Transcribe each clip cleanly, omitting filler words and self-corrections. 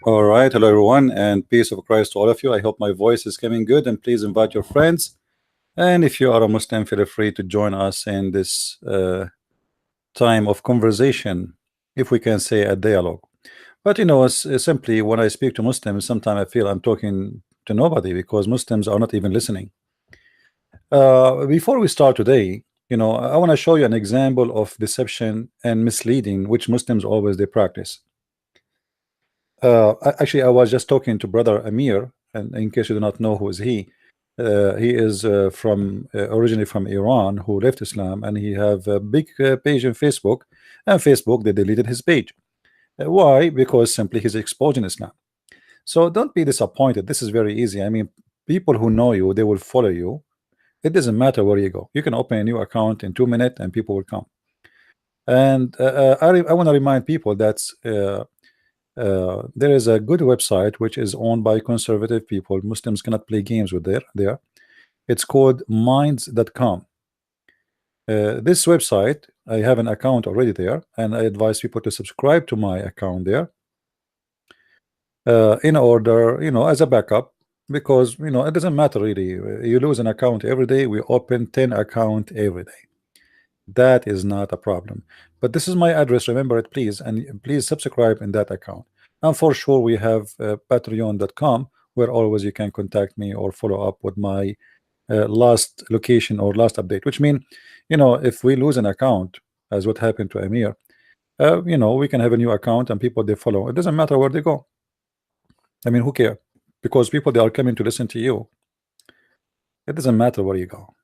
All right, hello everyone, and peace of Christ to all of you. I hope my voice is coming good, and please invite your friends. And if you are a Muslim, feel free to join us in this time of conversation, if we can say a dialogue. But simply when I speak to Muslims, sometimes I feel I'm talking to nobody because Muslims are not even listening. Before we start today, I want to show you an example of deception and misleading which Muslims always they practice. Actually, I was just talking to brother Amir, and in case you do not know who is he is from originally from Iran, who left Islam, and he have a big page in Facebook, and Facebook they deleted his page. Why? Because simply he's exposing Islam. So don't be disappointed. This is very easy. I mean, people who know you, they will follow you. It doesn't matter where you go. You can open a new account in 2 minutes, and people will come. And I want to remind people that there is a good website which is owned by conservative people. Muslims cannot play games with there. It's called minds.com. This website, I have an account already there, and I advise people to subscribe to my account there in order, as a backup, because it doesn't matter really. You lose an account every day. We open 10 account every day. That is not a problem. But this is my address, remember it please, and please subscribe in that account. And for sure we have patreon.com, where always you can contact me or follow up with my last location or last update, which mean if we lose an account, as what happened to Amir, we can have a new account and people they follow. It doesn't matter where they go. I mean, who care? Because people they are coming to listen to you. It doesn't matter where you go.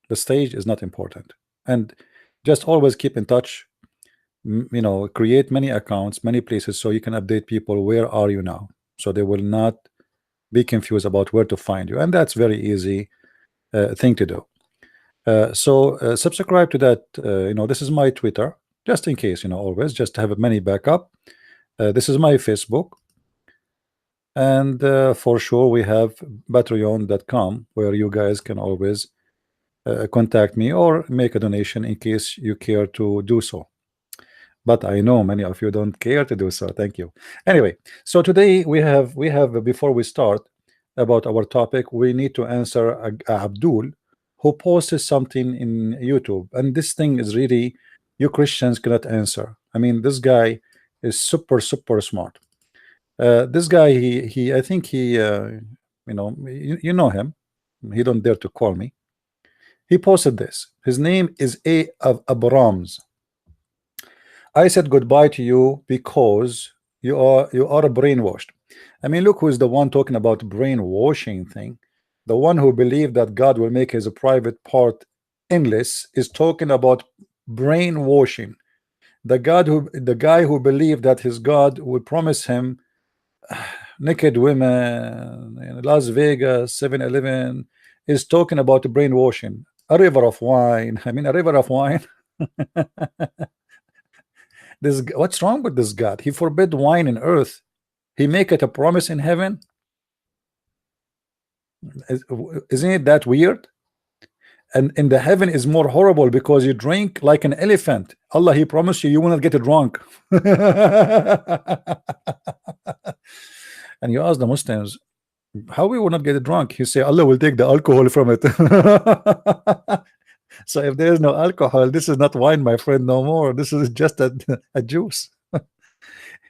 The stage is not important. And just always keep in touch, create many accounts, many places, so you can update people where are you now, so they will not be confused about where to find you. And that's very easy thing to do. So subscribe to that. This is my Twitter, just in case, always just have a many backup. This is my Facebook, and for sure we have patreon.com, where you guys can always contact me or make a donation in case you care to do so. But I know many of you don't care to do so. Thank you. Anyway, so today we have before we start about our topic, we need to answer Abdul, who posted something in YouTube, and this thing is really you Christians cannot answer. I mean, this guy is super smart. This guy, he I think he you know him. He don't dare to call me. He posted this. His name is A. of Abrams. I said goodbye to you because you are brainwashed. I mean, look who's the one talking about brainwashing thing. The one who believed that God will make his private part endless is talking about brainwashing. The guy who believed that his God would promise him naked women in Las Vegas, 7-Eleven, is talking about brainwashing. A river of wine. I mean, a river of wine. What's wrong with this God? He forbid wine in earth. He make it a promise in heaven. Isn't it that weird? And in the heaven is more horrible because you drink like an elephant. Allah, he promised you will not get drunk. And you ask the Muslims, how we will not get drunk? He say Allah will take the alcohol from it. So if there is no alcohol, this is not wine, my friend, no more. This is just a juice.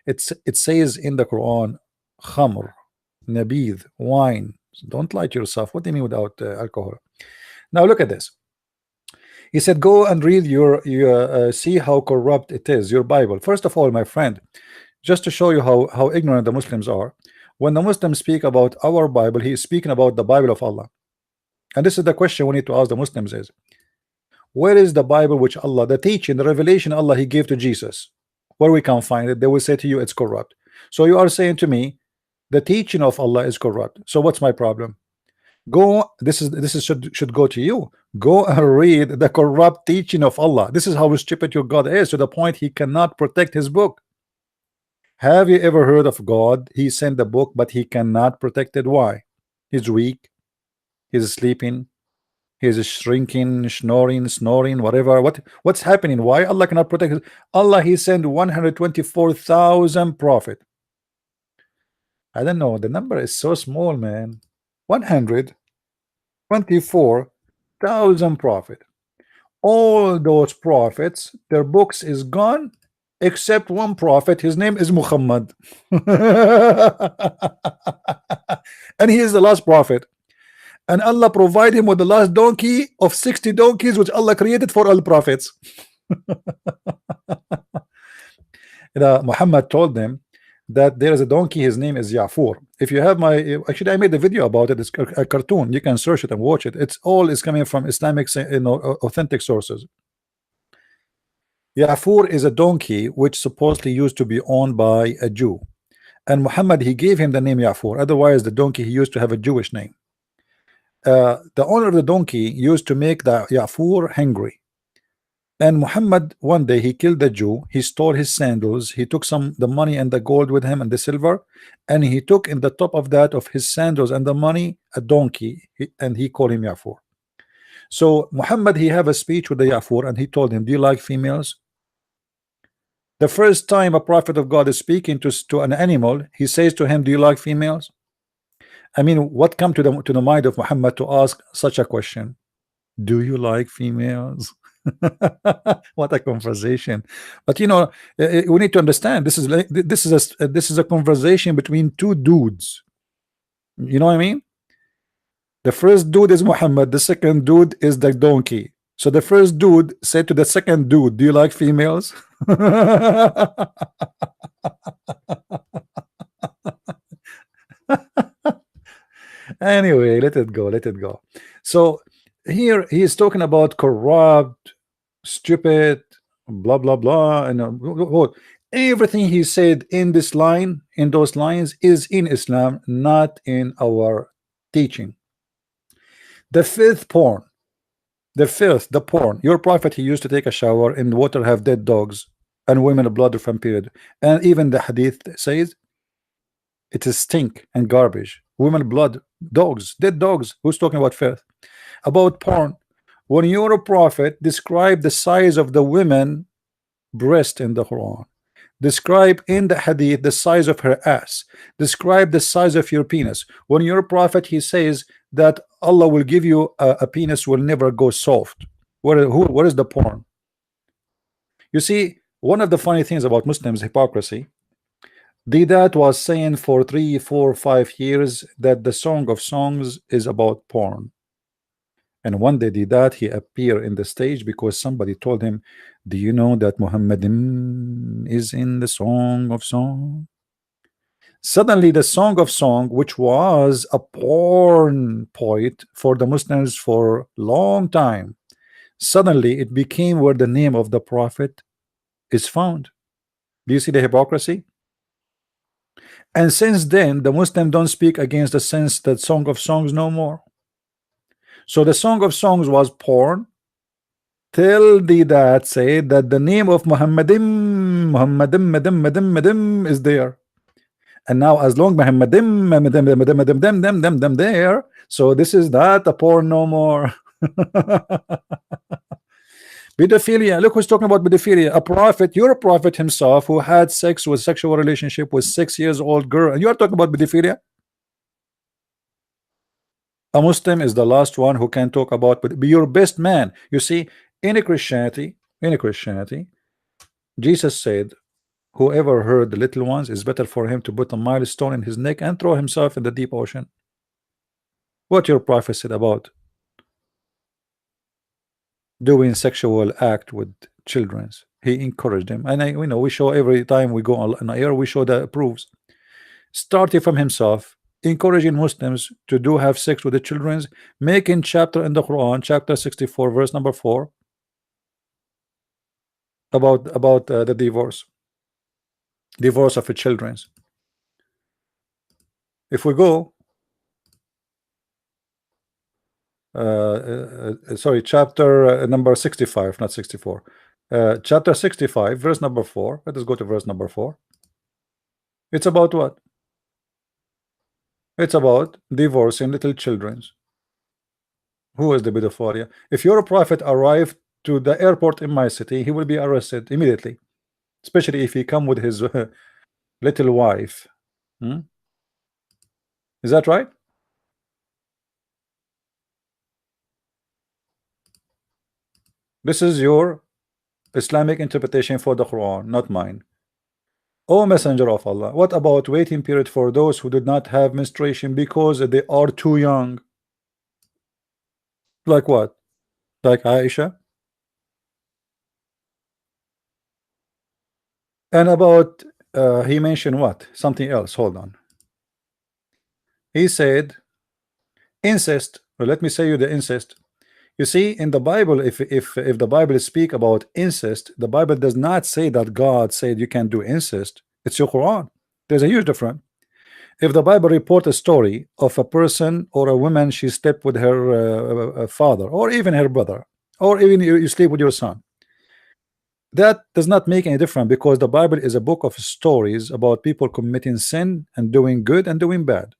It says in the Quran, khamr, nabid, wine. Don't lie to yourself. What do you mean without alcohol? Now look at this. He said, go and read your see how corrupt it is, your Bible. First of all, my friend, just to show you how ignorant the Muslims are, when the Muslims speak about our Bible, he is speaking about the Bible of Allah. And this is the question we need to ask the Muslims is, where is the Bible which Allah, the teaching, the revelation Allah he gave to Jesus, where we can find it? They will say to you it's corrupt. So you are saying to me the teaching of Allah is corrupt. So what's my problem? Go, this should go to you. Go and read the corrupt teaching of Allah. This is how stupid your God is, to the point he cannot protect his book. Have you ever heard of God? He sent the book, but he cannot protect it. Why? He's weak, he's sleeping, he's shrinking, snoring, whatever. What's happening? Why Allah cannot protect it? Allah, he sent 124,000 prophet. I don't know. The number is so small, man. 124,000 prophet. All those prophets, their books is gone, except one prophet. His name is Muhammad, and he is the last prophet. And Allah provide him with the last donkey of 60 donkeys, which Allah created for all prophets. Muhammad told them that there is a donkey, his name is Ya'fur. If you have my, actually I made a video about it. It's a cartoon, you can search it and watch it. It's all is coming from Islamic, authentic sources. Ya'fur is a donkey which supposedly used to be owned by a Jew, and Muhammad, he gave him the name Ya'fur. Otherwise the donkey, he used to have a Jewish name. The owner of the donkey used to make the Ya'fur hungry. And Muhammad, one day he killed the Jew, he stole his sandals, he took the money and the gold with him and the silver, and he took in the top of that of his sandals and the money a donkey, and he called him Ya'fur. So Muhammad, he have a speech with the Ya'fur, and he told him, do you like females? The first time a prophet of God is speaking to an animal, he says to him, do you like females? I mean, what come to the mind of Muhammad to ask such a question? Do you like females? What a conversation. But we need to understand, this is a conversation between two dudes. You know what I mean? The first dude is Muhammad, the second dude is the donkey. So the first dude said to the second dude, do you like females? Anyway, let it go. So here he is talking about corrupt, stupid, blah blah blah, and everything he said in this line, in those lines, is in Islam, not in our teaching. The fifth porn, the porn. Your prophet, he used to take a shower in water have dead dogs and women blood from period, and even the hadith says it is stink and garbage. Women blood, dogs, dead dogs. Who's talking about filth? About porn. When your prophet described the size of the women breast in the Quran, describe in the hadith the size of her ass, describe the size of your penis. When your prophet, he says that Allah will give you a penis will never go soft. What is the porn? You see, one of the funny things about Muslims hypocrisy, Didat was saying for 3, 4, 5 years that the Song of Songs is about porn. And one day Didat, he appeared in the stage because somebody told him, do you know that Muhammad is in the Song of Song? Suddenly the Song of Song, which was a porn poet for the Muslims for long time, suddenly it became where the name of the prophet is found. Do you see the hypocrisy? And since then the Muslims don't speak against the sense that Song of Songs no more. So the Song of Songs was porn till Didat said that the name of Muhammadim is there. And now as long Muhammadim there, so this is not a porn no more. Pedophilia. Look who's talking about pedophilia. A prophet, your prophet himself, who had sexual relationship with 6-year-old girl, and you are talking about pedophilia. A Muslim is the last one who can talk about, but be your best man. You see, in Christianity, Jesus said, whoever hurt the little ones is better for him to put a milestone in his neck and throw himself in the deep ocean. What your prophet said about doing sexual act with children, he encouraged them, and we show every time we go on air, we show the proofs, starting from himself, encouraging Muslims to have sex with the children, making chapter in the Quran, chapter 64 verse number 4, about the divorce of the children. If we go sorry, chapter number 65, not 64, chapter 65 verse number 4, let us go to verse number 4. It's about what? It's about divorcing little children. Who is the pedophilia? If your prophet arrived to the airport in my city, he will be arrested immediately, especially if he come with his little wife. Is that right? This is your Islamic interpretation for the Quran, not mine. O Messenger of Allah, what about waiting period for those who did not have menstruation because they are too young? Like what? Like Aisha? And about he mentioned what? Something else. Hold on. He said incest. Well, let me say you the incest. You see, in the Bible, if the Bible speak about incest, the Bible does not say that God said you can do incest. It's your Quran. There's a huge difference. If the Bible report a story of a person or a woman, she slept with her father or even her brother, or even you sleep with your son, that does not make any difference, because the Bible is a book of stories about people committing sin and doing good and doing bad.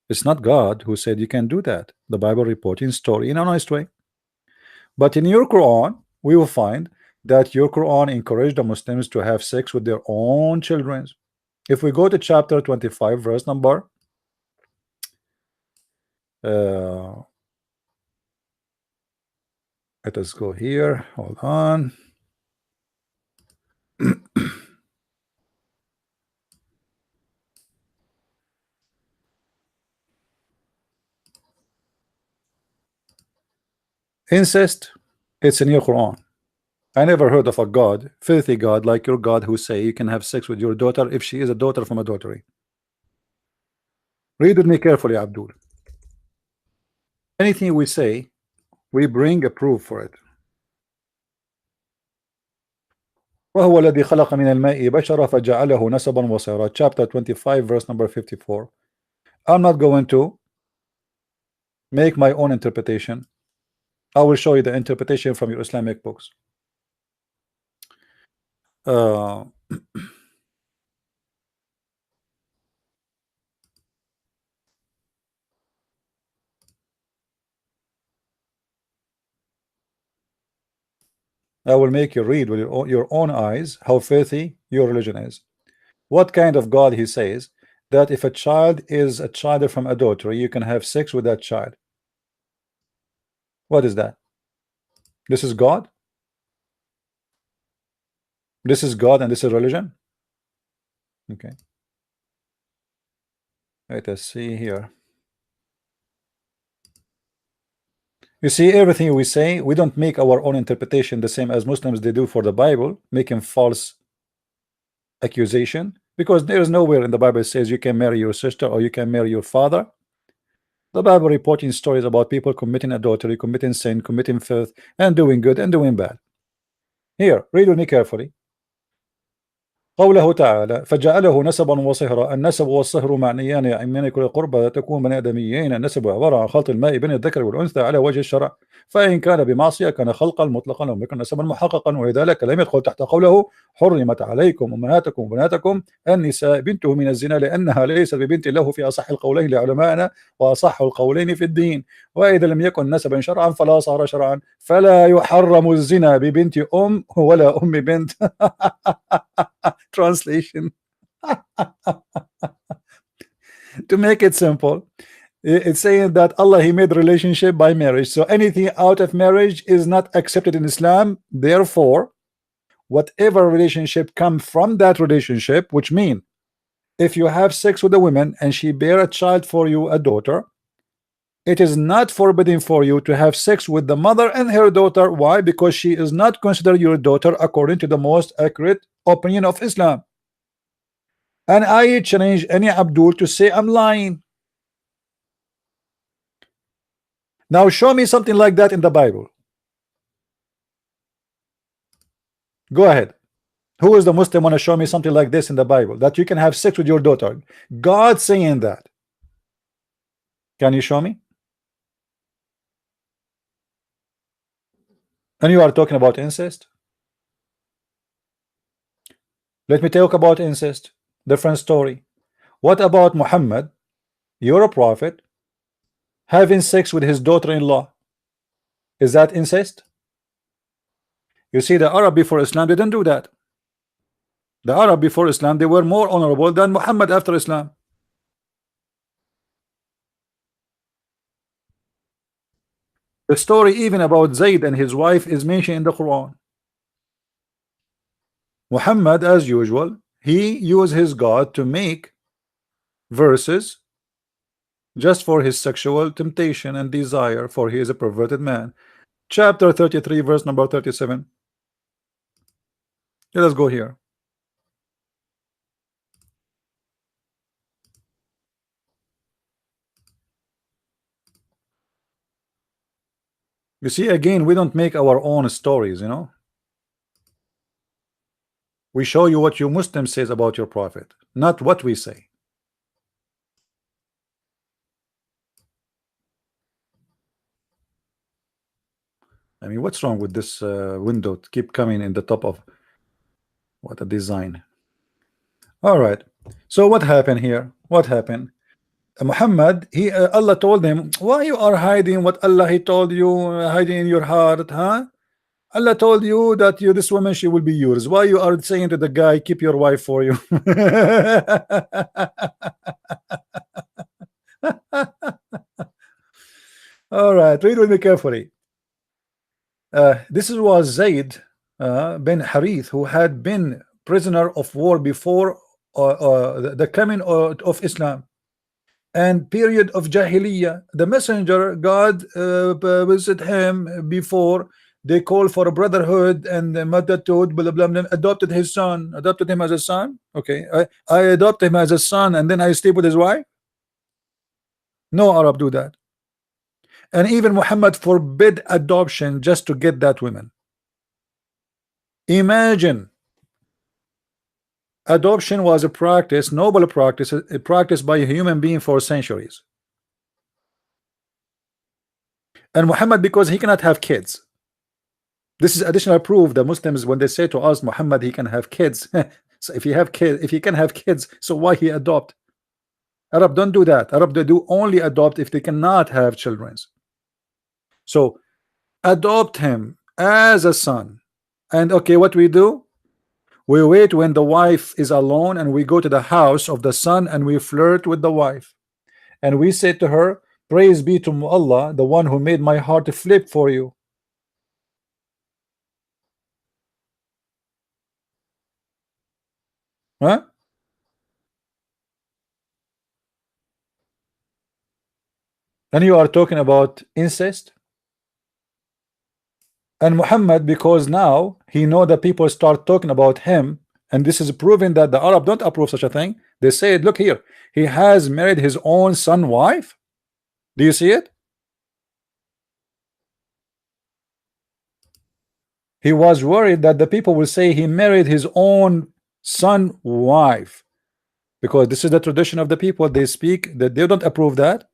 It's not God who said you can do that. The Bible reporting story in a nice way. But in your Quran, we will find that your Quran encouraged the Muslims to have sex with their own children. If we go to chapter 25, verse number let us go here. Hold on. Incest, it's in your Quran. I never heard of a God, filthy God like your God, who say you can have sex with your daughter if she is a daughter from adultery. Read with me carefully, Abdul. Anything we say, we bring a proof for it. وهو الذي خلق من الماء بشرا فجعله نسبا وصهرا. Chapter 25, verse number 54. I'm not going to make my own interpretation. I will show you the interpretation from your Islamic books. I will make you read with your own eyes how filthy your religion is. What kind of God he says that if a child is a child from adultery, you can have sex with that child? What is that? This is God? This is God and this is religion? Okay. Let us see here. You see, everything we say, we don't make our own interpretation the same as Muslims they do for the Bible, making false accusation, because there is nowhere in the Bible says you can marry your sister or you can marry your father. The Bible reporting stories about people committing adultery, committing sin, committing filth, and doing good and doing bad. Here, read with me carefully. قوله تعالى فجعله نسبا وصهرا. النسب والصهر معنيان من كل قربة تكون من آدميين. النسب عبارة عن خلط الماء بين الذكر والأنثى على وجه الشرع، فإن كان بمعصية كان خلقا مطلقا وإن كان نسبا محققا، ولذلك لم يدخل تحت قوله حرمت عليكم أمهاتكم وبناتكم النساء بنته من الزنا، لأنها ليست ببنت له في أصح القولين لعلمائنا وأصح القولين في الدين. وإذا لم يكن نسبا شرعا فلا صار شرعا، فلا يحرم الزنا ببنت أم ولا أم بنت. Translation. To make it simple, it's saying that Allah, he made relationship by marriage, so anything out of marriage is not accepted in Islam. Therefore, whatever relationship come from that relationship, which mean if you have sex with a woman and she bear a child for you, a daughter, it is not forbidden for you to have sex with the mother and her daughter. Why? Because she is not considered your daughter according to the most accurate opinion of Islam. And I challenge any Abdul to say I'm lying. Now show me something like that in the Bible. Go ahead. Who is the Muslim want to show me something like this in the Bible, that you can have sex with your daughter? God saying that. Can you show me? And you are talking about incest? Let me talk about incest. Different story. What about Muhammad, you're a prophet, having sex with his daughter-in-law? Is that incest? You see, the Arab before Islam didn't do that. The Arab before Islam, they were more honorable than Muhammad after Islam. The story even about Zayd and his wife is mentioned in the Quran. Muhammad, as usual, he used his God to make verses just for his sexual temptation and desire, for he is a perverted man. Chapter 33, verse number 37. Let us go here. You see, again, we don't make our own stories, you know. We show you what you Muslim says about your prophet, not what we say. I mean, what's wrong with this window to keep coming in the top of what a design. All right, so what happened here? What happened? Muhammad, Allah told him, why you are hiding what Allah he told you, hiding in your heart, huh? Allah told you that this woman, she will be yours. Why you are saying to the guy, keep your wife for you? All right, read with me carefully. This was Zayd bin Harith, who had been prisoner of war before the coming of Islam and period of Jahiliyyah. The messenger God visited him before they called for a brotherhood and madathood, blah, blah, blah, adopted his son, adopted him as a son. Okay, I adopt him as a son and then I sleep with his wife. No Arab do that. And even Muhammad forbid adoption just to get that woman. Imagine, adoption was a practice, noble practice, a practice by a human being for centuries. And Muhammad, because he cannot have kids, this is additional proof that Muslims, when they say to us Muhammad he can have kids, so if he can have kids, so why he adopt? Arab don't do that. Arab, they do only adopt if they cannot have children. So adopt him as a son. And okay, what we do, we wait when the wife is alone and we go to the house of the son and we flirt with the wife and we say to her, praise be to Allah, the one who made my heart flip for you. Huh? And you are talking about incest. And Muhammad, because now he know that people start talking about him, and this is proving that the Arab don't approve such a thing. They said, look here, he has married his own son wife. Do you see it? He was worried that the people will say he married his own son wife, because this is the tradition of the people. They speak that they don't approve that.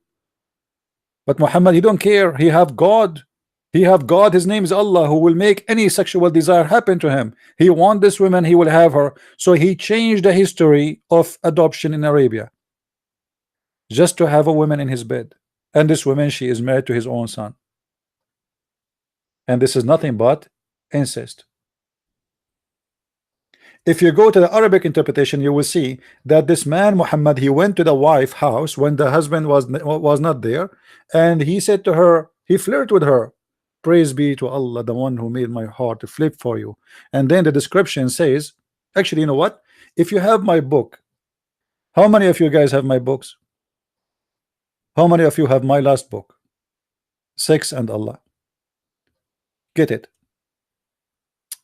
But Muhammad, he don't care. He have God. He have God, his name is Allah, who will make any sexual desire happen to him. He want this woman, he will have her. So he changed the history of adoption in Arabia just to have a woman in his bed. And this woman, she is married to his own son. And this is nothing but incest. If you go to the Arabic interpretation, you will see that this man Muhammad, he went to the wife house when the husband was not there, and he said to her, he flirted with her, praise be to Allah, the one who made my heart to flip for you. And then the description says, actually, you know what, if you have my book, how many of you guys have my books? How many of you have my last book, Sex and Allah? Get it.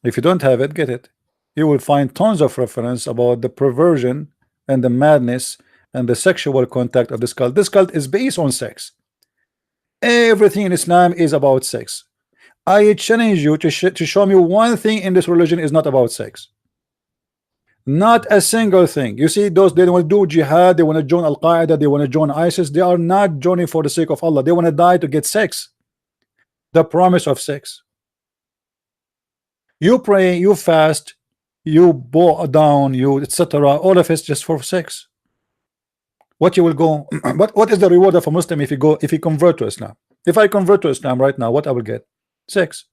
If you don't have it, get it. You will find tons of reference about the perversion and the madness and the sexual contact of this cult. This cult is based on sex. Everything in Islam is about sex. I challenge you to show me one thing in this religion is not about sex. Not a single thing. You see, those, they want to do jihad, they want to join Al-Qaeda, they want to join ISIS. They are not joining for the sake of Allah. They want to die to get sex, the promise of sex. You pray, you fast, you bow down, you etc. All of it's just for sex. What you will go what is the reward of a Muslim if he convert to Islam? If I convert to Islam right now, what I will get? Sex.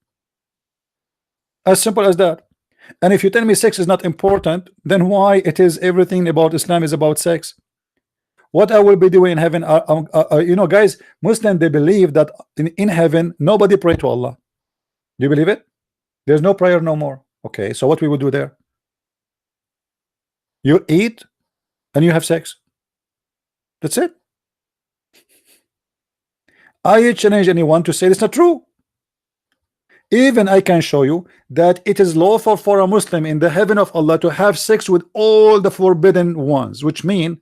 As simple as that. And if you tell me sex is not important, then why it is everything about Islam is about sex? What I will be doing in heaven? You know, guys, Muslim, they believe that in heaven nobody pray to Allah. Do you believe it? There's no prayer no more. Okay, so what we will do there? You eat and you have sex. That's it. I challenge anyone to say it's not true. Even I can show you that it is lawful for a Muslim in the heaven of Allah to have sex with all the forbidden ones, which mean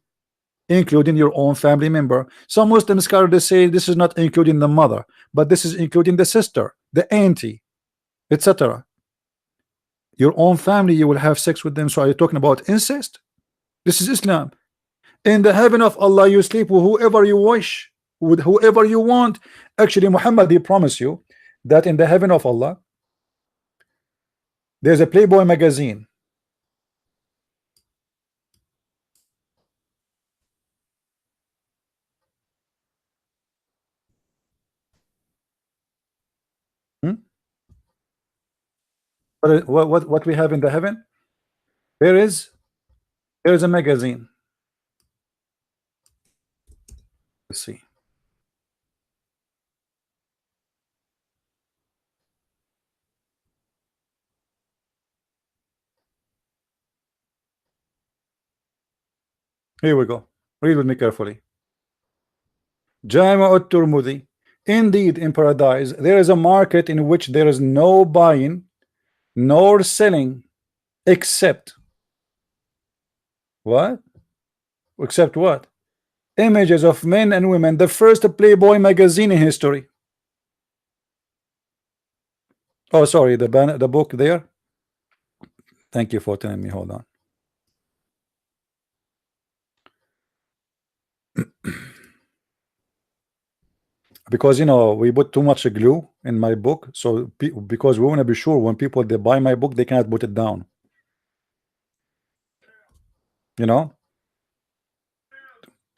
including your own family member. Some Muslim scholars say this is not including the mother, but this is including the sister, the auntie, etc. Your own family, you will have sex with them. So are you talking about incest? This is Islam. In the heaven of Allah, you sleep with whoever you wish, with whoever you want. Actually, Muhammad, he promised you that in the heaven of Allah there's a Playboy magazine. Hmm? What we have in the heaven? There is a magazine. Let's see. Here we go. Read with me carefully. Jami' at-Tirmidhi. Indeed, in paradise there is a market in which there is no buying nor selling except what? Except what? Images of men and women. The first Playboy magazine in history. Oh, sorry, the book there. Thank you for telling me. Hold on. Because you know we put too much glue in my book, so because we want to be sure when people they buy my book they cannot put it down, you know.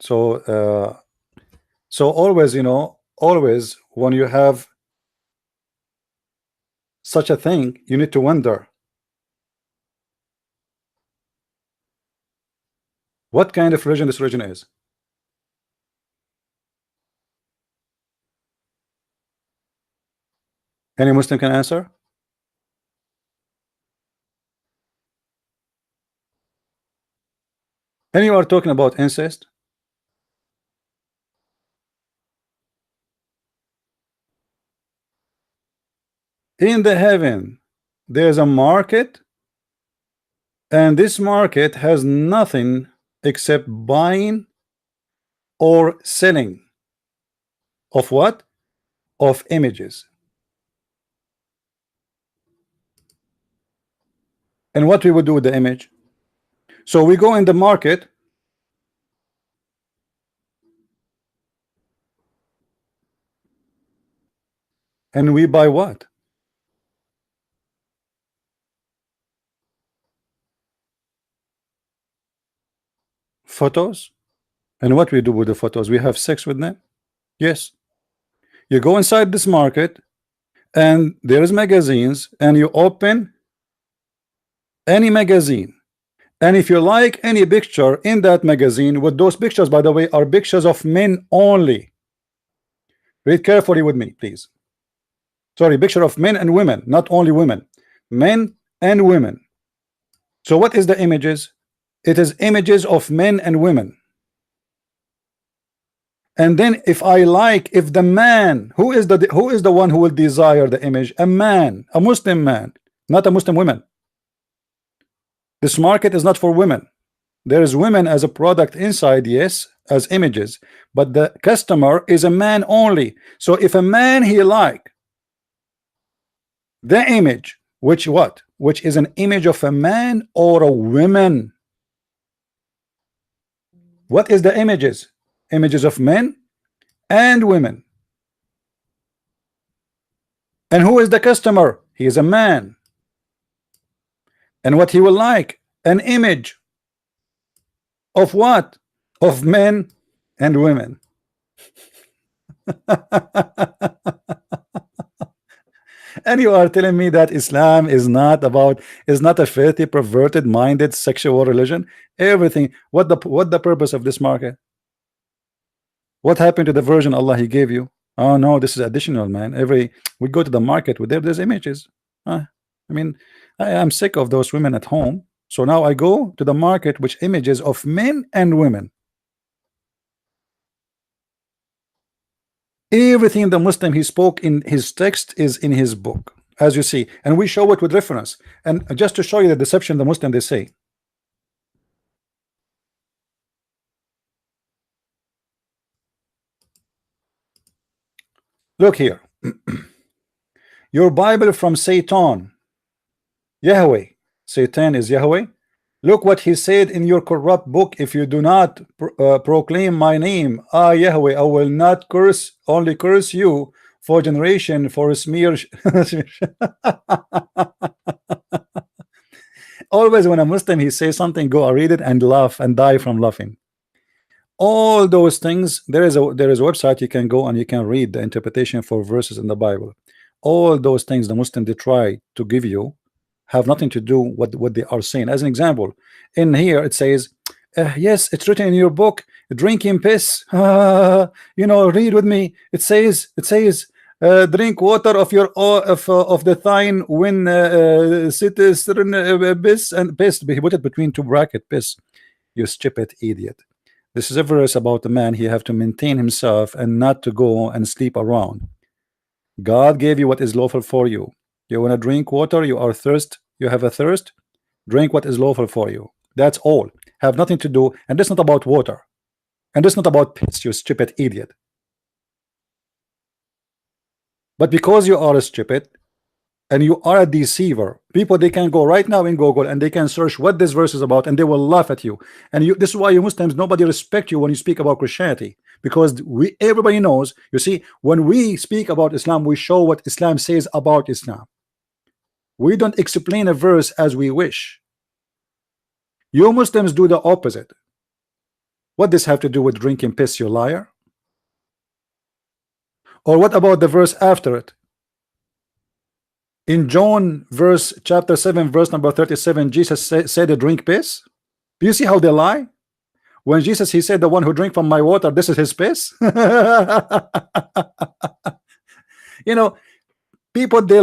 So so always, you know, always when you have such a thing you need to wonder what kind of religion this religion is. Any Muslim can answer? And you are talking about incest. In the heaven there's a market, and this market has nothing except buying or selling of what? Of images. And what we would do with the image? So we go in the market and we buy what? Photos. And what we do with the photos? We have sex with them. Yes, you go inside this market and there's magazines, and you open any magazine, and if you like any picture in that magazine, with those pictures, by the way, are pictures of men only. Read carefully with me, please. Sorry, picture of men and women, not only women, men and women. So what is the images? It is images of men and women. And then if I like, if the man, who is the one who will desire the image? A man, a Muslim man, not a Muslim woman. This market is not for women. There is women as a product inside, yes, as images, but the customer is a man only. So if a man he like the image, which what? Which is an image of a man or a woman. What is the images? Images of men and women. And who is the customer? He is a man. And what he will like? An image of what? Of men and women. And you are telling me that Islam is not about, is not a filthy, perverted, minded, sexual religion? Everything. What the purpose of this market? What happened to the version Allah He gave you? Oh no, this is additional, man. Every we go to the market with there's images. I mean, I am sick of those women at home. So now I go to the market with images of men and women. Everything the Muslim he spoke in his text is in his book, as you see, and we show it with reference. And just to show you the deception the Muslim they say. Look here. Your Bible from Satan. Yahweh. Satan is Yahweh. Look what he said in your corrupt book. If you do not proclaim my name, Yahweh, I will not curse, only curse you for generation, for a smear. Always when a Muslim he says something, go read it and laugh and die from laughing. All those things, there is a website you can go and you can read the interpretation for verses in the Bible. All those things the Muslim they try to give you have nothing to do with what they are saying. As an example, in here it says, yes, it's written in your book, drinking piss. You know, read with me. It says, drink water of your of the thine when piss and piss. He put it between two brackets, piss. You stupid idiot. This is a verse about the man. He have to maintain himself and not to go and sleep around. God gave you what is lawful for you. You want to drink water, you are thirst, you have a thirst, drink what is lawful for you. That's all. Have nothing to do, and this not about water, and this not about piss, you stupid idiot. But because you are a stupid and you are a deceiver, people they can go right now in Google and they can search what this verse is about, and they will laugh at you. And this is why you Muslims, nobody respect you when you speak about Christianity, because everybody knows. You see, when we speak about Islam, we show what Islam says about Islam. We don't explain a verse as we wish. You Muslims do the opposite. What does this have to do with drinking piss, you liar? Or what about the verse after it? In John chapter 7 verse number 37, Jesus said to drink piss. Do you see how they lie? When Jesus he said the one who drink from my water, this is his piss. You know, people they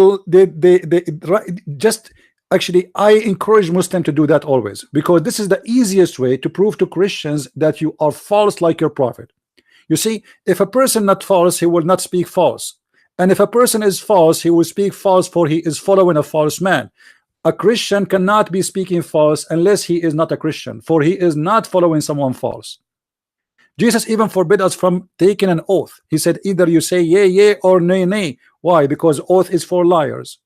just actually, I encourage Muslim to do that always, because this is the easiest way to prove to Christians that you are false like your prophet. You see, if a person not false, he will not speak false, and if a person is false, he will speak false, for he is following a false man. A Christian cannot be speaking false unless he is not a Christian, for he is not following someone false. Jesus even forbid us from taking an oath. He said either you say yea, yea, or nay, nay. Why? Because oath is for liars.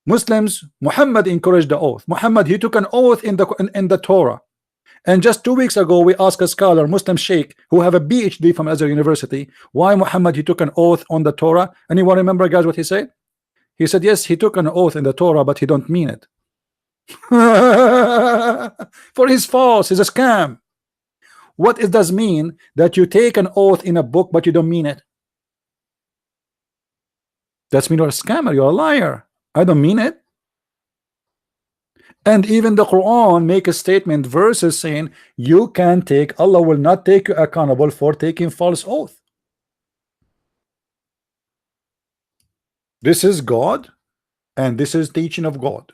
Muslims, Muhammad encouraged the oath. Muhammad, he took an oath in the Torah. And just 2 weeks ago, we asked a scholar, Muslim Sheikh, who have a PhD from Azhar University, why Muhammad he took an oath on the Torah. Anyone remember, guys, what he said? He said, yes, he took an oath in the Torah, but he don't mean it. For he's false, he's a scam. What it does mean that you take an oath in a book, but you don't mean it? That's mean you're a scammer, you're a liar. I don't mean it. And even the Quran make a statement, verses saying you can take, Allah will not take you accountable for taking false oath. This is God, and this is teaching of God.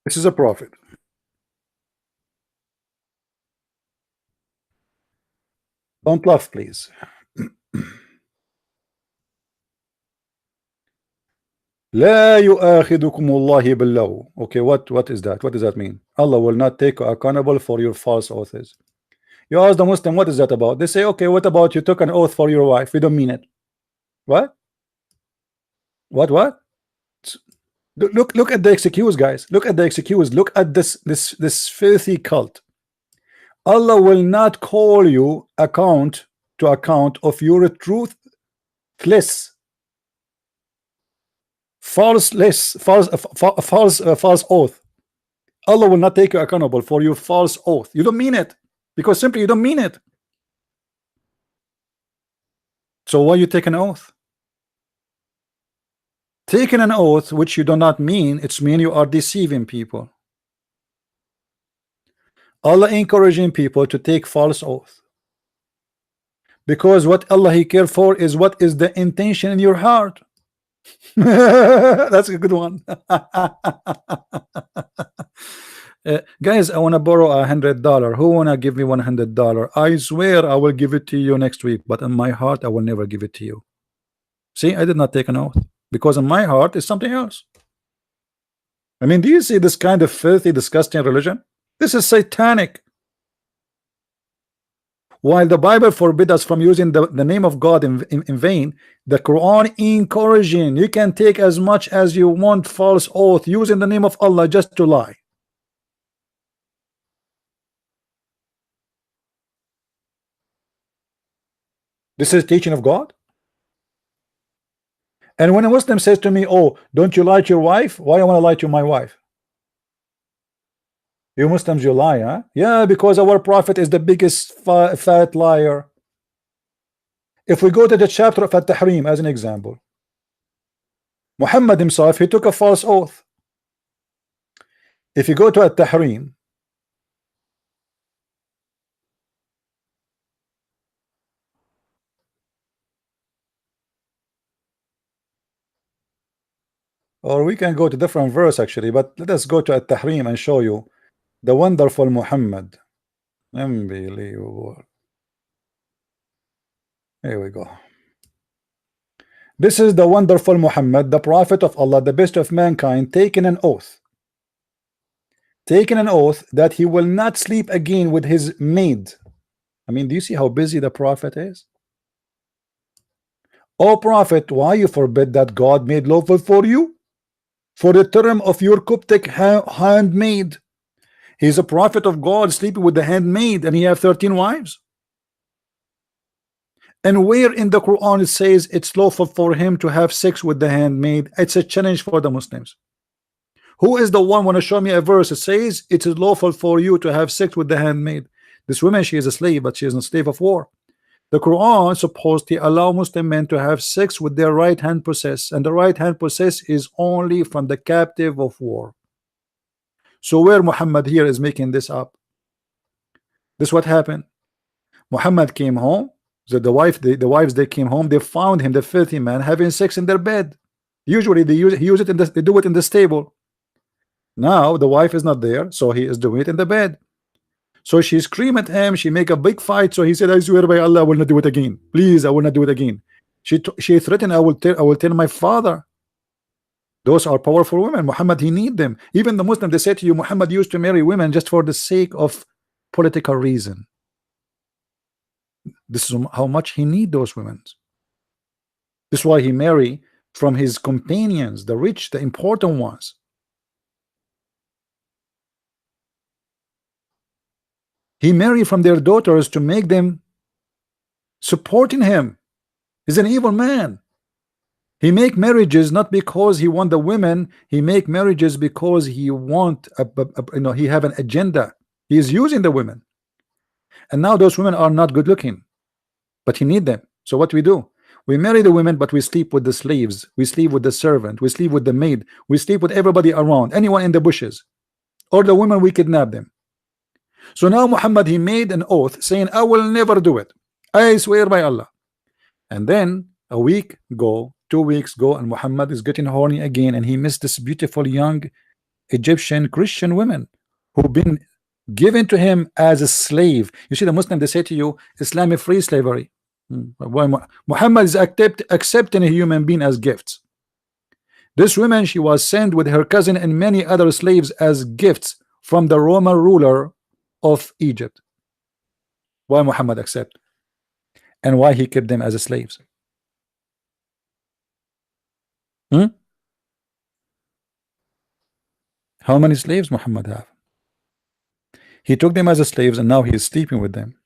This is a prophet. Don't laugh, please. لا يؤاخذكم الله باللغو. Okay, what is that? What does that mean? Allah will not take you accountable for your false oaths. You ask the Muslim, what is that about? They say, okay, what about you took an oath for your wife? We don't mean it. What? What? Look at the excuse, guys. Look at the excuse. Look at this filthy cult. Allah will not call you account of your truthless, false oath. Allah will not take you accountable for your false oath. You don't mean it, because simply you don't mean it. So why you take an oath? Taking an oath which you do not mean, it's mean you are deceiving people. Allah encouraging people to take false oath, because what Allah He care for is what is the intention in your heart. That's a good one. Guys, I want to borrow $100. Who wanna give me $100? I swear I will give it to you next week, but in my heart I will never give it to you. See, I did not take an oath, because in my heart is something else. I mean, do you see this kind of filthy, disgusting religion? This is satanic. While the Bible forbid us from using the name of God in vain, the Quran encouraging you can take as much as you want false oath using the name of Allah just to lie. This is teaching of God. And when a Muslim says to me, oh, don't you lie to your wife? Why do I want to lie to my wife? You Muslims, you lie, huh? Yeah, because our prophet is the biggest fat liar. If we go to the chapter of At-Tahrim as an example, Muhammad himself, he took a false oath. If you go to At-Tahrim, or we can go to different verse actually, but let us go to At-Tahrim and show you the wonderful Muhammad. Unbelievable. Here we go. This is the wonderful Muhammad, the prophet of Allah, the best of mankind, taking an oath. Taking an oath that he will not sleep again with his maid. I mean, do you see how busy the prophet is? O prophet, why you forbid that God made lawful for you? For the term of your Coptic handmaid. He's a prophet of God sleeping with the handmaid, and he have 13 wives. And where in the Quran it says it's lawful for him to have sex with the handmaid? It's a challenge for the Muslims. Who is the one want to show me a verse that says it is lawful for you to have sex with the handmaid? This woman, she is a slave, but she is a slave of war. The Quran supposed to allow Muslim men to have sex with their right hand possess, and the right hand possess is only from the captive of war. So where Muhammad here is making this up? This what happened. Muhammad came home. So the wives they came home. They found him, the filthy man, having sex in their bed. Usually they do it in the stable. Now the wife is not there, so he is doing it in the bed. So she screamed at him. She make a big fight. So he said, "I swear by Allah, I will not do it again. Please, I will not do it again." She threatened, "I will tell my father." Those are powerful women. Muhammad, he need them. Even the Muslim, they say to you, Muhammad used to marry women just for the sake of political reason. This is how much he need those women. This is why he marry from his companions, the rich, the important ones. He married from their daughters to make them supporting him. He's an evil man. He make marriages not because he want the women. He make marriages because he want he have an agenda. He is using the women, and now those women are not good looking, but he need them. So what we do? We marry the women, but we sleep with the slaves. We sleep with the servant. We sleep with the maid. We sleep with everybody around, anyone in the bushes, or the women we kidnap them. So now Muhammad, he made an oath saying, "I will never do it. I swear by Allah." And then a week go, 2 weeks go, and Muhammad is getting horny again, and he missed this beautiful young Egyptian Christian women who've been given to him as a slave. You see, the Muslim, they say to you, Islam is free slavery. Muhammad is accepting a human being as gifts. This woman, she was sent with her cousin and many other slaves as gifts from the Roman ruler of Egypt. Why Muhammad accept? And why he kept them as slaves? How many slaves Muhammad have? He took them as slaves, and now he is sleeping with them.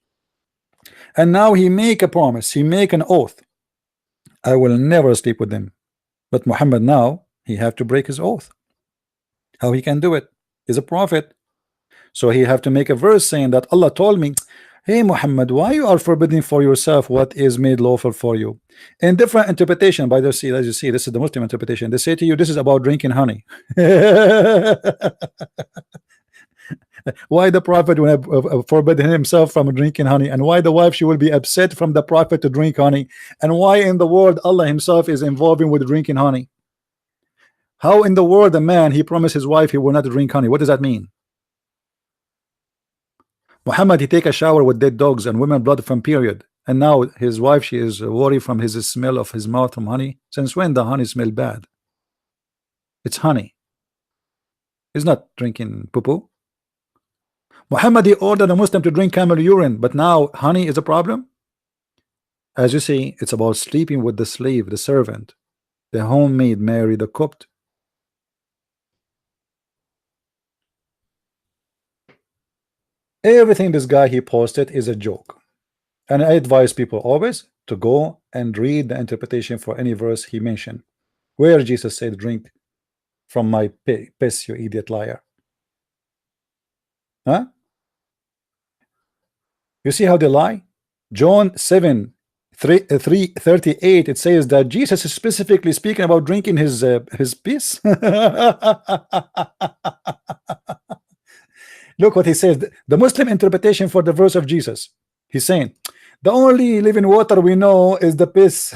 And now he make a promise, he make an oath, "I will never sleep with them." But Muhammad now, he have to break his oath. How he can do it? He's a prophet. So he have to make a verse saying that Allah told me, Hey Muhammad, why you are forbidding for yourself what is made lawful for you? In different interpretation, by the sea, as you see, this is the Muslim interpretation. They say to you, this is about drinking honey. Why the prophet will have forbidden himself from drinking honey, and why the wife she will be upset from the prophet to drink honey, and why in the world Allah himself is involving with drinking honey? How in the world a man he promised his wife he will not drink honey? What does that mean? Muhammad he take a shower with dead dogs and women blood from period, and now his wife she is worried from his smell of his mouth from honey. Since when the honey smell bad? It's honey. He's not drinking poo-poo. Muhammad he ordered a Muslim to drink camel urine, but now honey is a problem. As you see, it's about sleeping with the slave, the servant, the homemaid Mary, the cooked. Everything this guy he posted is a joke, and I advise people always to go and read the interpretation for any verse he mentioned, where Jesus said, "Drink from my piss, you idiot liar." Huh? You see how they lie? John 7:38 it says that Jesus is specifically speaking about drinking his piss. Look what he says. The Muslim interpretation for the verse of Jesus. He's saying the only living water we know is the piss.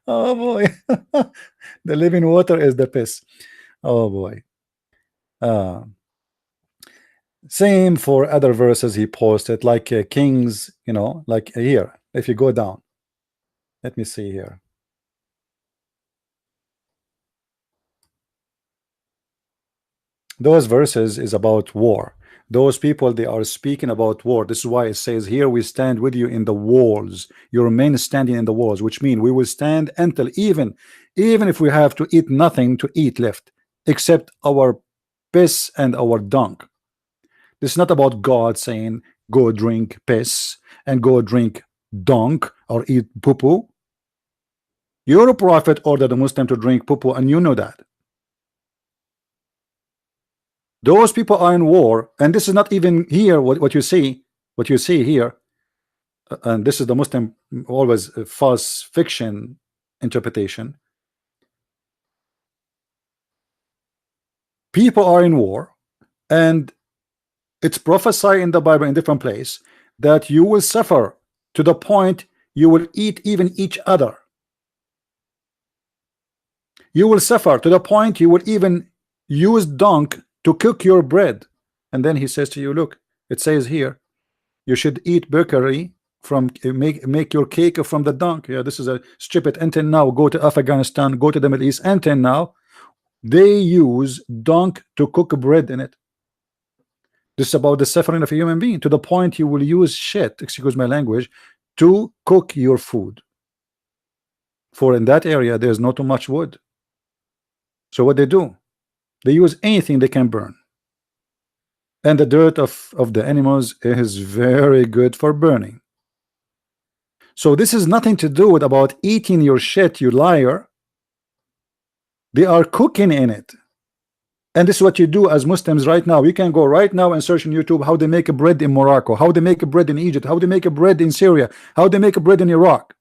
Oh boy. The living water is the piss. Oh boy. Same for other verses he posted, like Kings, you know, like here. If you go down, let me see here. Those verses is about war. Those people, they are speaking about war. This is why it says here, we stand with you in the walls, your men standing in the walls, which means we will stand until even if we have to eat nothing to eat left except our piss and our dung. This is not about God saying go drink piss and go drink dung or eat poo-poo. Your prophet ordered a Muslim to drink poo-poo, and you know that. Those people are in war, and this is not even here what you see here, and this is the Muslim always false fiction interpretation. People are in war, and it's prophesied in the Bible in different place that you will suffer to the point you will eat even each other. You will suffer to the point you will even use dung to cook your bread. And then he says to you, look, it says here you should eat bakery from make your cake from the dung. Yeah, this is a strip it. Until now, go to Afghanistan, go to the Middle East, until now they use dung to cook bread in it. This is about the suffering of a human being to the point you will use shit, excuse my language, to cook your food. For in that area there's not too much wood. So what they do, they use anything they can burn, and the dirt of the animals is very good for burning. So this is nothing to do with about eating your shit, you liar. They are cooking in it, and this is what you do as Muslims right now. You can go right now and search on YouTube how they make a bread in Morocco, how they make a bread in Egypt, how they make a bread in Syria, how they make a bread in Iraq.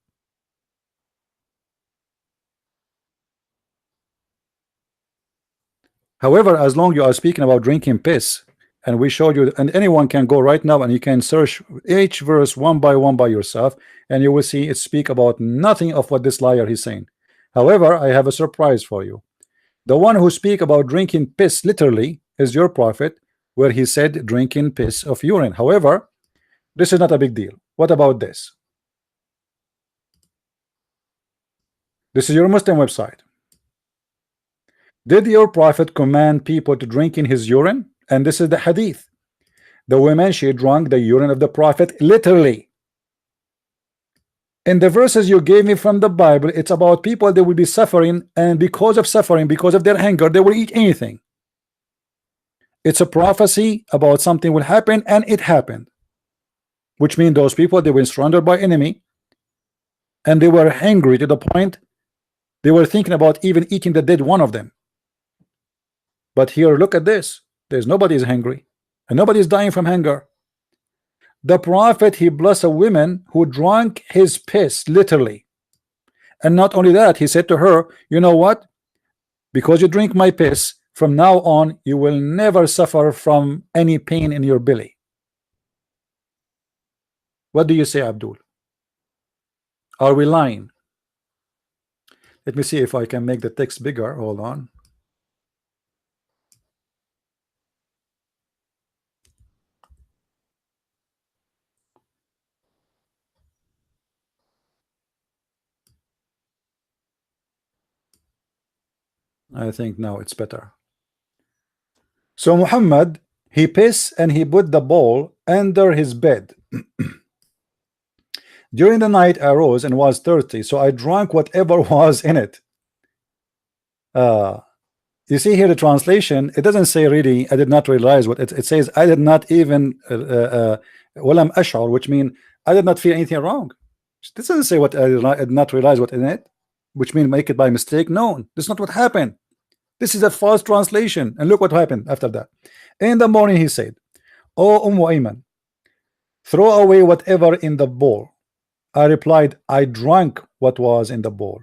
However, as long you are speaking about drinking piss, and we showed you, and anyone can go right now and you can search each verse one by yourself, and you will see it speak about nothing of what this liar is saying. However, I have a surprise for you. The one who speak about drinking piss literally is your prophet, where he said drinking piss of urine. However, this is not a big deal. What about this? This is your Muslim website. Did your prophet command people to drink in his urine? And this is the hadith. The woman, she drank the urine of the prophet literally. In the verses you gave me from the Bible, it's about people that will be suffering, and because of suffering, because of their hunger, they will eat anything. It's a prophecy about something will happen, and it happened, which means those people, they were surrounded by enemy, and they were hungry to the point They were thinking about even eating the dead one of them. But here, look at this. There's nobody is hungry, and nobody is dying from hunger. The prophet, he blessed a woman who drank his piss, literally. And not only that, he said to her, you know what? Because you drink my piss, from now on, you will never suffer from any pain in your belly. What do you say, Abdul? Are we lying? Let me see if I can make the text bigger. Hold on. I think now it's better. So Muhammad, he pissed and he put the bowl under his bed. During the night I rose and was thirsty, so I drank whatever was in it. You see here the translation, it doesn't say really I did not realize what it says. I did not even walam ash'ar, which means I did not feel anything wrong. This doesn't say what I did not realize what in it, which means make it by mistake. No, this is not what happened. This is a false translation. And look what happened after that. In the morning he said, "Oh Ayman, throw away whatever in the bowl." I replied, "I drank what was in the bowl."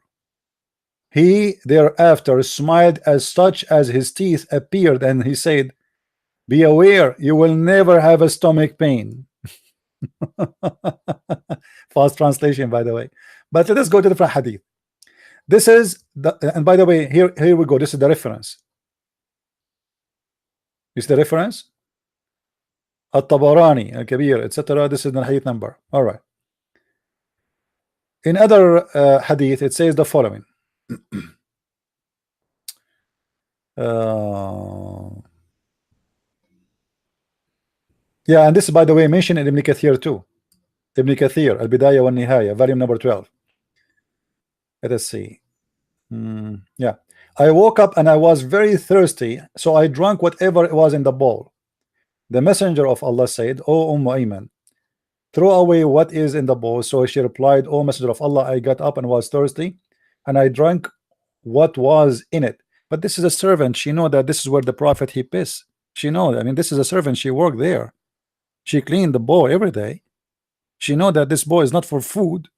He thereafter smiled as such as his teeth appeared, and he said, "Be aware, you will never have a stomach pain." False translation, by the way. But let us go to the hadith. This is the, and by the way, here we go. This is the reference. Is the reference? At-Tabarani, Al-Kabir, etc. This is the hadith number. All right. In other hadith, it says the following. Yeah, and this is, by the way, mentioned in Ibn Kathir too. Ibn Kathir, Al-Bidayah wa Nihaya, volume number 12. Let us see. Yeah. I woke up and I was very thirsty, so I drank whatever was in the bowl. The messenger of Allah said, "O Ayman, throw away what is in the bowl." So she replied, "O messenger of Allah, I got up and was thirsty, and I drank what was in it." But this is a servant. She know that this is where the prophet he pissed. She know. I mean, this is a servant. She worked there. She cleaned the bowl every day. She know that this bowl is not for food.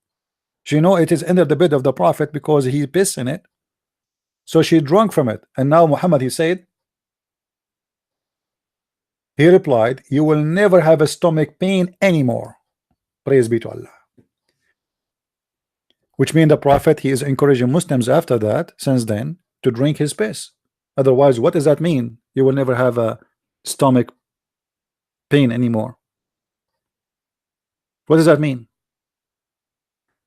She know it is under the bed of the prophet because he pissed in it. So she drank from it. And now Muhammad, he said, he replied, "You will never have a stomach pain anymore." Praise be to Allah. Which means the prophet, he is encouraging Muslims after that, since then, to drink his piss. Otherwise, what does that mean? You will never have a stomach pain anymore. What does that mean?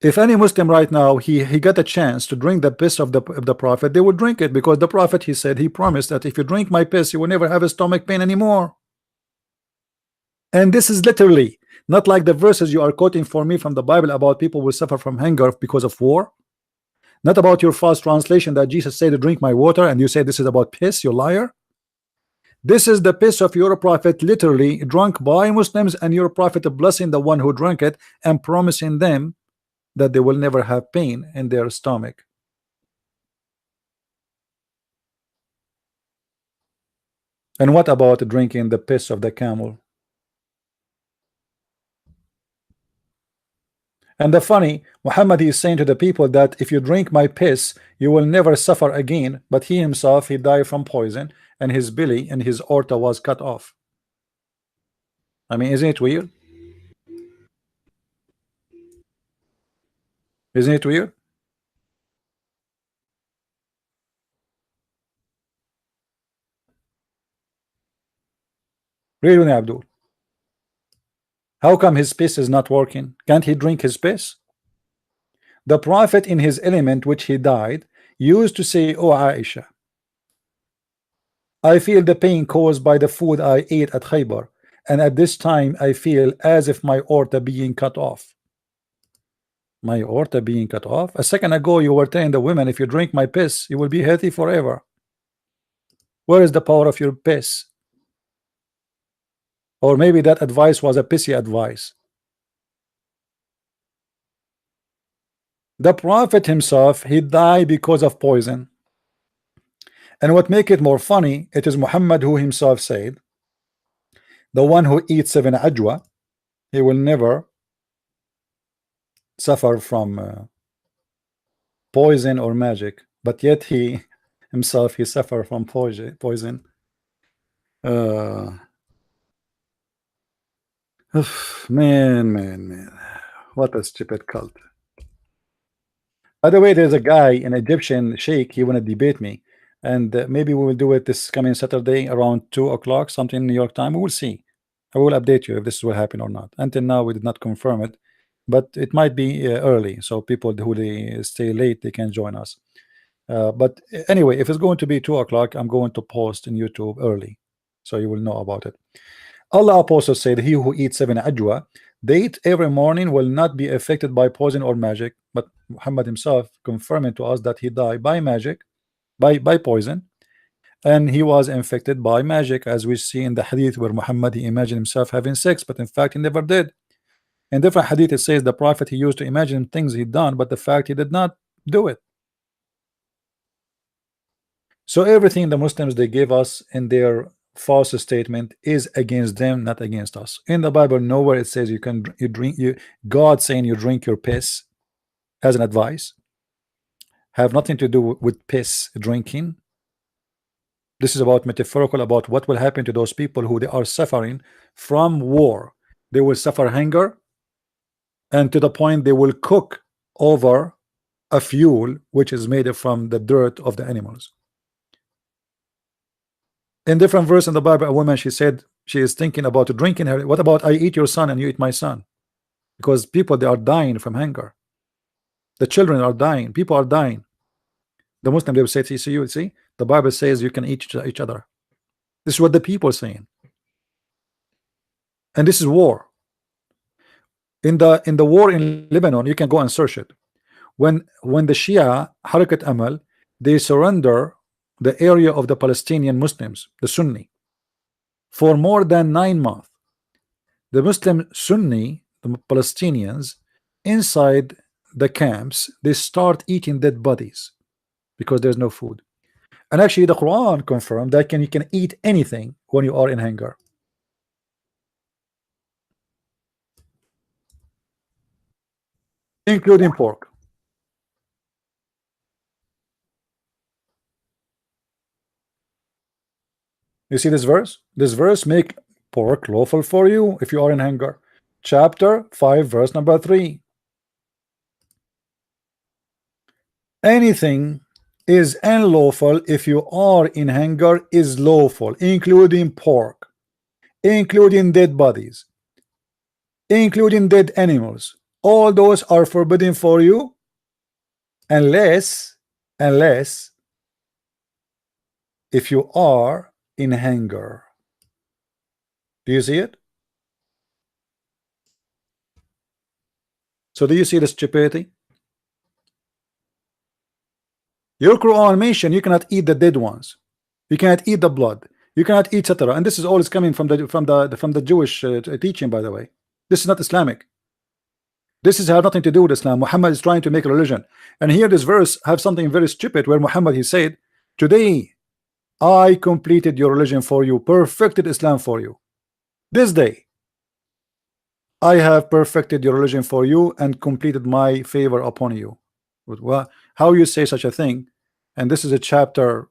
If any Muslim right now he got a chance to drink the piss of the prophet, they would drink it, because the prophet, he said, he promised that if you drink my piss, you will never have a stomach pain anymore. And this is literally not like the verses you are quoting for me from the Bible about people will suffer from hunger because of war. Not about your false translation that Jesus said to drink my water, and you say this is about piss, you liar. This is the piss of your prophet, literally drunk by Muslims, and your prophet blessing the one who drank it and promising them that they will never have pain in their stomach. And what about drinking the piss of the camel? And the funny, Muhammad is saying to the people that if you drink my piss, you will never suffer again. But he himself, he died from poison, and his belly and his aorta was cut off. I mean, isn't it weird? Isn't it weird? Really, Abdul? How come his piss is not working? Can't he drink his piss? The prophet in his element, which he died, used to say, "Oh Aisha, I feel the pain caused by the food I ate at Khaybar, and at this time I feel as if my aorta being cut off." My aorta being cut off? A second ago you were telling the women, if you drink my piss, you will be healthy forever. Where is the power of your piss? Or maybe that advice was a pissy advice. The Prophet himself, he died because of poison. And what make it more funny, it is Muhammad who himself said, the one who eats 7 ajwa, he will never suffer from poison or magic, but yet he himself, he suffer from poison. Uh, man, what a stupid cult. By the way, there's a guy, an Egyptian sheikh, he want to debate me, and maybe we will do it this coming Saturday around 2 o'clock, something in New York time. We will see. I will update you if this will happen or not. Until now, we did not confirm it, but it might be early, so people who they stay late, they can join us. But anyway, if it's going to be 2 o'clock, I'm going to post in YouTube early, so you will know about it. Allah Apostle said, he who eats 7 ajwa, they eat every morning, will not be affected by poison or magic. But Muhammad himself confirming to us that he died by magic, by poison, and he was infected by magic, as we see in the hadith where Muhammad, he imagined himself having sex, but in fact he never did. In different hadith, it says the Prophet, he used to imagine things he'd done, but the fact he did not do it. So everything the Muslims they give us in their false statement is against them, not against us. In the Bible, nowhere it says you can God saying you drink your piss as an advice. Have nothing to do with piss drinking. This is about metaphorical, about what will happen to those people who they are suffering from war. They will suffer hunger, and to the point they will cook over a fuel which is made from the dirt of the animals. In different verse in the Bible, a woman, she said she is thinking about drinking her. What about I eat your son and you eat my son? Because people, they are dying from hunger. The children are dying. People are dying. The Muslim, they will say, see, you see, the Bible says you can eat each other. This is what the people are saying. And this is war. In the war in Lebanon, you can go and search it. When the Shia Harakat Amal, they surrender the area of the Palestinian Muslims, the Sunni, for more than 9 months. The Muslim Sunni, the Palestinians, inside the camps, they start eating dead bodies because there's no food. And actually the Quran confirmed that you can eat anything when you are in hunger. Including pork. You see this verse? This verse make pork lawful for you if you are in hunger. Chapter 5, verse number 3. Anything is unlawful if you are in hunger is lawful, including pork, including dead bodies, including dead animals. All those are forbidden for you unless if you are in hunger. Do you see it? So do you see the stupidity? Your Quran mention you cannot eat the dead ones, you cannot eat the blood, you cannot eat etc. And this is all coming from the Jewish teaching, by the way. This is not Islamic. This has nothing to do with Islam. Muhammad is trying to make a religion. And here this verse have something very stupid where Muhammad, he said, today I completed your religion for you, perfected Islam for you. This day I have perfected your religion for you and completed my favor upon you. Well, how you say such a thing? And this is a chapter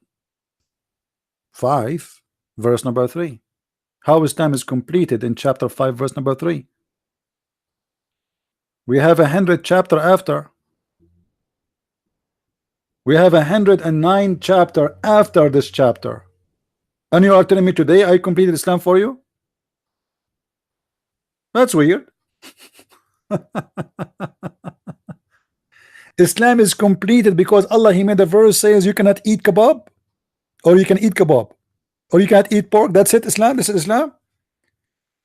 5, verse number 3. How Islam is completed in chapter 5, verse number 3. We have 100 chapter after. We have 109 chapter after this chapter. And you are telling me today I completed Islam for you? That's weird. Islam is completed because Allah, he made a verse says you cannot eat kebab, or you can eat kebab, or you can't eat pork. That's it. Islam. This is Islam.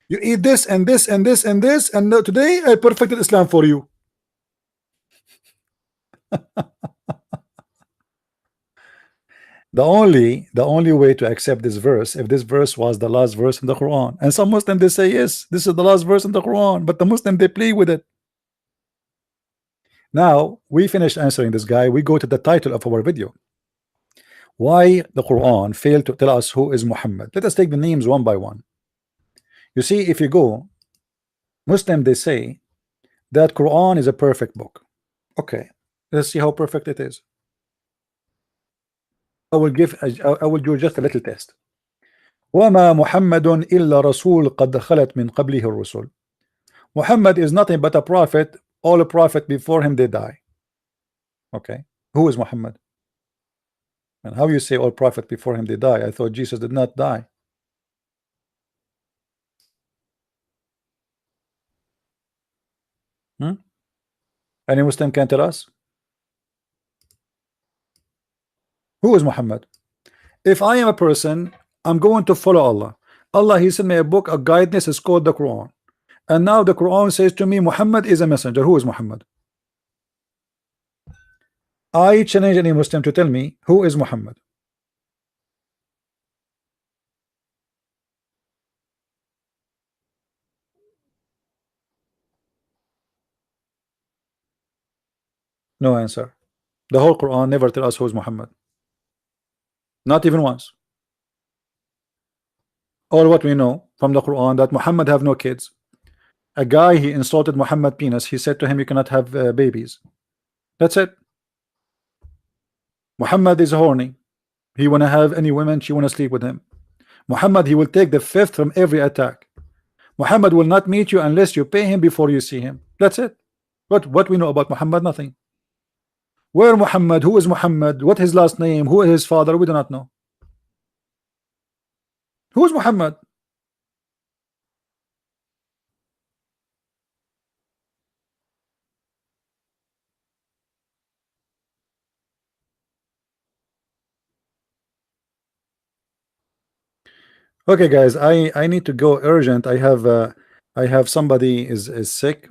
You eat this and this and this and this, and today I perfected Islam for you. The only way to accept this verse, if this verse was the last verse in the Quran, and some Muslims they say yes, this is the last verse in the Quran, but the Muslim they play with it. Now we finished answering this guy. We go to the title of our video. Why the Quran failed to tell us who is Muhammad. Let us take the names one by one. You see, if you go Muslim, they say that Quran is a perfect book. Okay, let's see how perfect it is. I will do just a little test. وما محمد إلا رسول قد خلت من قبله الرسل. Muhammad is nothing but a prophet. All a prophet before him they die. Okay, who is Muhammad? And how you say all prophet before him they die? I thought Jesus did not die. Any Muslim can tell us who is Muhammad? If I am a person, I'm going to follow Allah. Allah, he sent me a book, a guidance is called the Quran. And now the Quran says to me, Muhammad is a messenger. Who is Muhammad? I challenge any Muslim to tell me who is Muhammad. No answer. The whole Quran never tell us who is Muhammad. Not even once. All what we know from the Quran that Muhammad have no kids. A guy, he insulted Muhammad penis. He said to him, you cannot have babies. That's it. Muhammad is horny. He wanna have any women, she wanna sleep with him. Muhammad, he will take the fifth from every attack. Muhammad will not meet you unless you pay him before you see him. That's it. What we know about Muhammad? Nothing. Where Muhammad? Who is Muhammad? What his last name? Who is his father? We do not know. Who is Muhammad? Okay, guys, I need to go urgent. I have somebody is sick,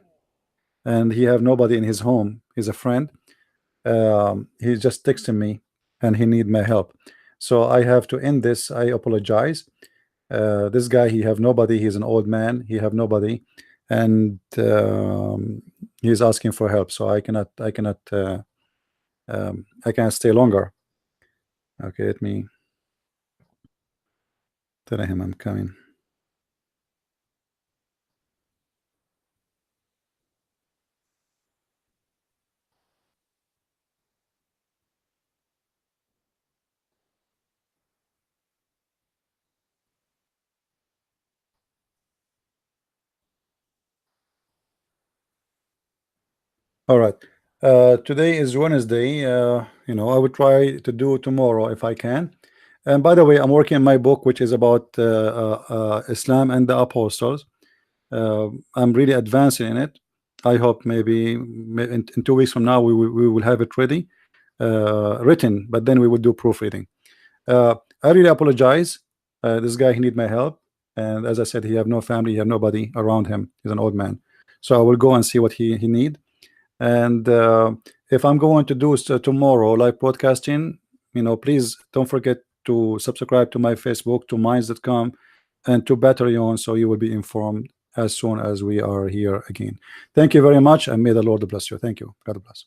and he have nobody in his home. He's a friend. He just texted me, and he need my help. So I have to end this. I apologize. This guy, he have nobody. He's an old man. He have nobody, and he's asking for help. So I cannot I can't stay longer. Okay, let me tell him I'm coming. All right. Today is Wednesday. You know, I will try to do tomorrow if I can. And by the way, I'm working on my book, which is about Islam and the apostles. I'm really advancing in it. I hope maybe in 2 weeks from now we will have it ready, written. But then we will do proofreading. I really apologize. This guy, he need my help, and as I said, he have no family, he have nobody around him. He's an old man, so I will go and see what he need. And if I'm going to do tomorrow live broadcasting, you know, please don't forget to subscribe to my Facebook, to minds.com, and to Patreon, so you will be informed as soon as we are here again. Thank you very much, and may the Lord bless you. Thank you. God bless.